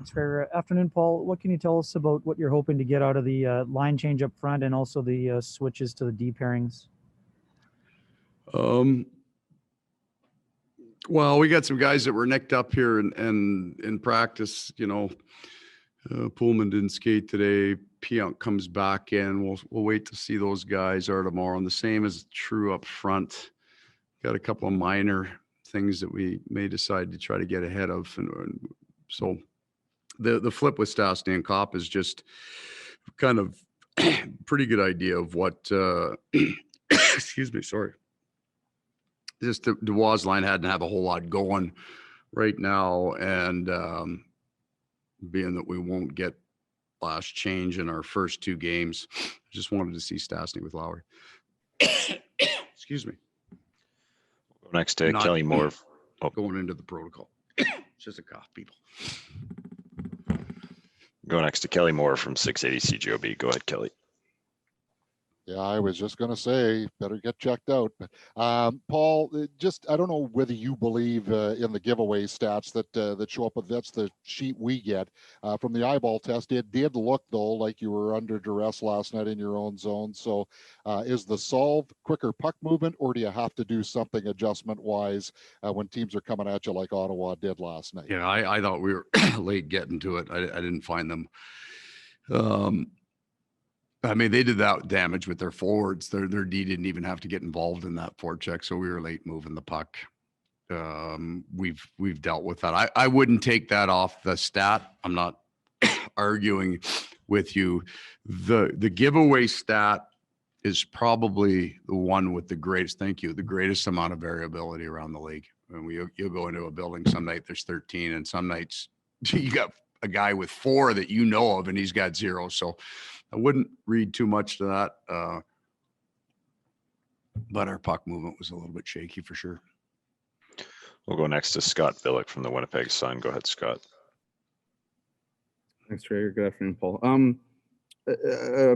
Thanks for afternoon, Paul. What can you tell us about what you're hoping to get out of the line change up front and also the switches to the D pairings? Well, we got some guys that were nicked up here and in practice. Poolman didn't skate today. Pionk comes back in. We'll wait to see those guys are tomorrow. And the same is true up front. Got a couple of minor things that we may decide to try to get ahead of. And so the flip with Stastny and Kopp is just kind of pretty good idea of what excuse me, sorry. Just the Dubois line hadn't have a whole lot going right now, and being that we won't get last change in our first two games, I just wanted to see Stastny with Lowry. Excuse me. Next to Kelly Moore. Going into the protocol. It's just a cough, people. Go next to Kelly Moore from 680 CGOB. Go ahead, Kelly. Yeah, I was just going to say, better get checked out. Paul, I don't know whether you believe in the giveaway stats that show up, but that's the sheet we get from the eyeball test. It did look, though, like you were under duress last night in your own zone. So is the solve quicker puck movement, or do you have to do something adjustment-wise when teams are coming at you like Ottawa did last night? Yeah, I thought we were late getting to it. I didn't find them. I mean, they did that damage with their forwards. Their D didn't even have to get involved in that forecheck, so we were late moving the puck. We've dealt with that. I wouldn't take that off the stat. I'm not arguing with you. The giveaway stat is probably the one with the greatest. Thank you. The greatest amount of variability around the league. When you'll go into a building, some night there's 13, and some nights you got a guy with 4 that you know of, and he's got 0. So I wouldn't read too much to that. But our puck movement was a little bit shaky for sure. We'll go next to Scott Ville from the Winnipeg Sun. Go ahead, Scott. Thanks, Traeger. Good afternoon, Paul.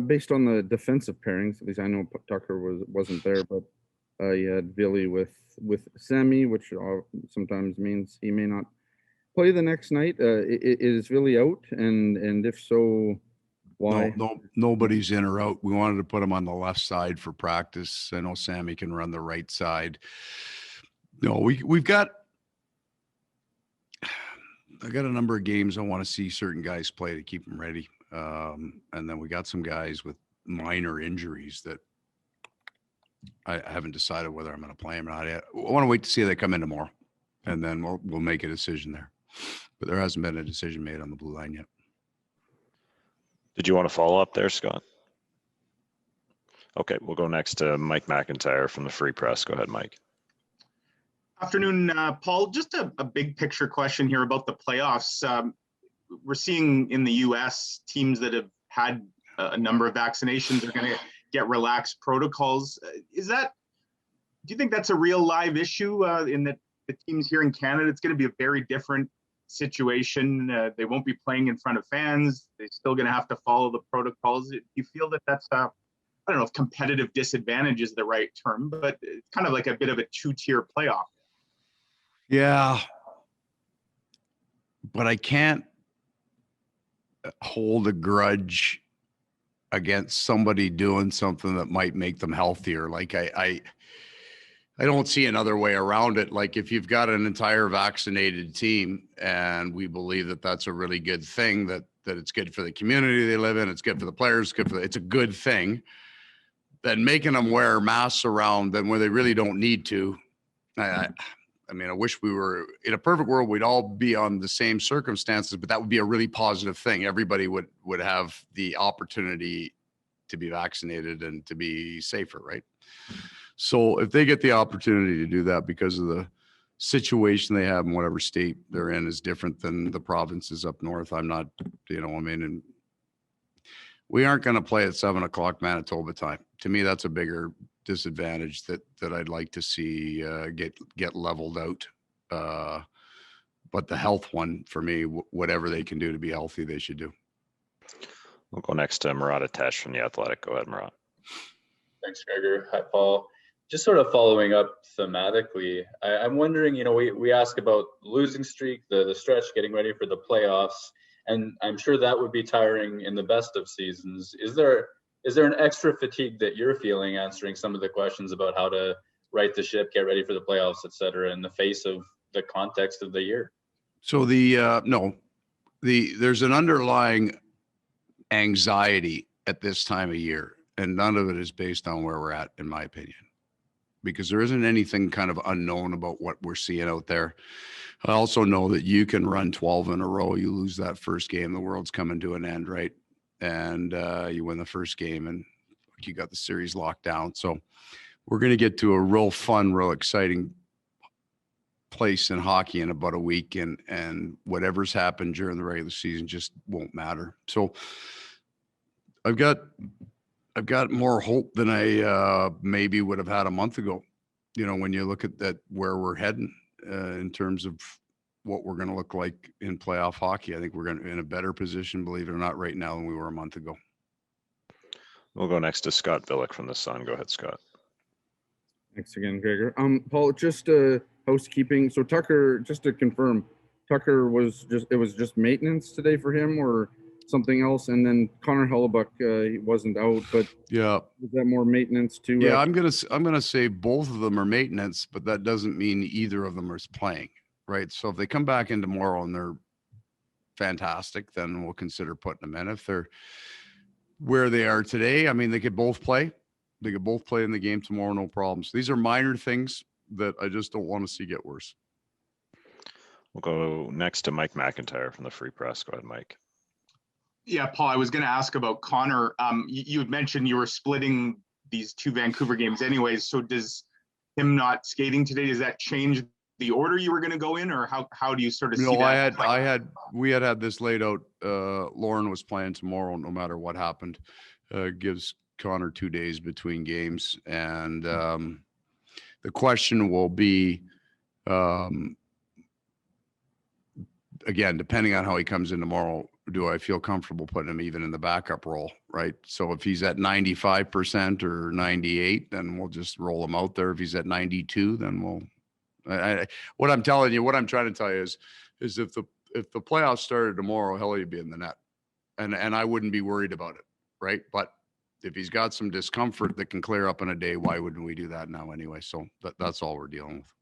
Based on the defensive pairings, at least I know Tucker wasn't there, but you had Ville with Sammy, which sometimes means he may not play the next night. Is Ville out? And if so, why? No, nobody's in or out. We wanted to put him on the left side for practice. I know Sammy can run the right side. No, we've got. I got a number of games I want to see certain guys play to keep them ready, and then we got some guys with minor injuries that I haven't decided whether I'm going to play them or not yet. I want to wait to see if they come in tomorrow, and then we'll make a decision there. But there hasn't been a decision made on the blue line yet. Did you want to follow up there, Scott? Okay, we'll go next to Mike McIntyre from the Free Press. Go ahead, Mike. Afternoon, Paul. Just a big picture question here about the playoffs. We're seeing in the U.S. teams that have had a number of vaccinations are going to get relaxed protocols. Do you think that's a real live issue in that the teams here in Canada, it's going to be a very different situation? They won't be playing in front of fans. They're still going to have to follow the protocols. Do you feel that that's I don't know if competitive disadvantage is the right term, but it's kind of like a bit of a 2-tier playoff. Yeah, but I can't hold a grudge against somebody doing something that might make them healthier. Like I don't see another way around it. Like if you've got an entire vaccinated team and we believe that that's a really good thing, that it's good for the community they live in, it's good for the players, it's a good thing, then making them wear masks around them where they really don't need to. I mean, I wish we were in a perfect world, we'd all be on the same circumstances, but that would be a really positive thing. Everybody would have the opportunity to be vaccinated and to be safer, right? So if they get the opportunity to do that because of the situation they have in whatever state they're in is different than the provinces up north, I'm not, and we aren't going to play at 7:00 Manitoba time. To me, that's a bigger disadvantage that I'd like to see get leveled out. But the health one for me, whatever they can do to be healthy, they should do. We'll go next to Murat Atesh from The Athletic. Go ahead, Murat. Thanks, Gregor. Hi, Paul. Just sort of following up thematically, I'm wondering, we ask about losing streak, the stretch, getting ready for the playoffs, And I'm sure that would be tiring in the best of seasons. Is there an extra fatigue that you're feeling answering some of the questions about how to right the ship, get ready for the playoffs, et cetera, in the face of the context of the year? So there's an underlying anxiety at this time of year, and none of it is based on where we're at, in my opinion, because there isn't anything kind of unknown about what we're seeing out there. I also know that you can run 12 in a row. You lose that first game, the world's coming to an end, right? And you win the first game and you got the series locked down. So we're going to get to a real fun, real exciting place in hockey in about a week, and whatever's happened during the regular season just won't matter. So I've got more hope than I maybe would have had a month ago. You know, when you look at that, where we're heading in terms of what we're going to look like in playoff hockey, I think we're going to be in a better position, believe it or not, right now than we were a month ago. We'll go next to Scott Ville from the Sun. Go ahead, Scott. Thanks again, Gregor. Paul, just housekeeping. So Tucker, just to confirm, Tucker was just maintenance today for him, or something else? And then Connor Hellebuyck, he wasn't out, but yeah, is that more maintenance too? Yeah, I'm gonna say both of them are maintenance, but that doesn't mean either of them is playing, right? So if they come back in tomorrow and they're fantastic, then we'll consider putting them in. If they're where they are today, I mean, they could both play. They could both play in the game tomorrow, no problems. These are minor things that I just don't want to see get worse. We'll go next to Mike McIntyre from the Free Press. Go ahead, Mike. Yeah, Paul, I was going to ask about Connor. You had mentioned you were splitting these two Vancouver games anyways. So does him not skating today, does that change the order you were going to go in, or how do you sort of see that? We had this laid out. Lauren was playing tomorrow, no matter what happened. Gives Connor 2 days between games. And the question will be, again, depending on how he comes in tomorrow, do I feel comfortable putting him even in the backup role, right? So if he's at 95% or 98, then we'll just roll him out there. If he's at 92, then what I'm trying to tell you is if the playoffs started tomorrow, Helly would be in the net, and I wouldn't be worried about it, right? But if he's got some discomfort that can clear up in a day, why wouldn't we do that now anyway? So that's all we're dealing with.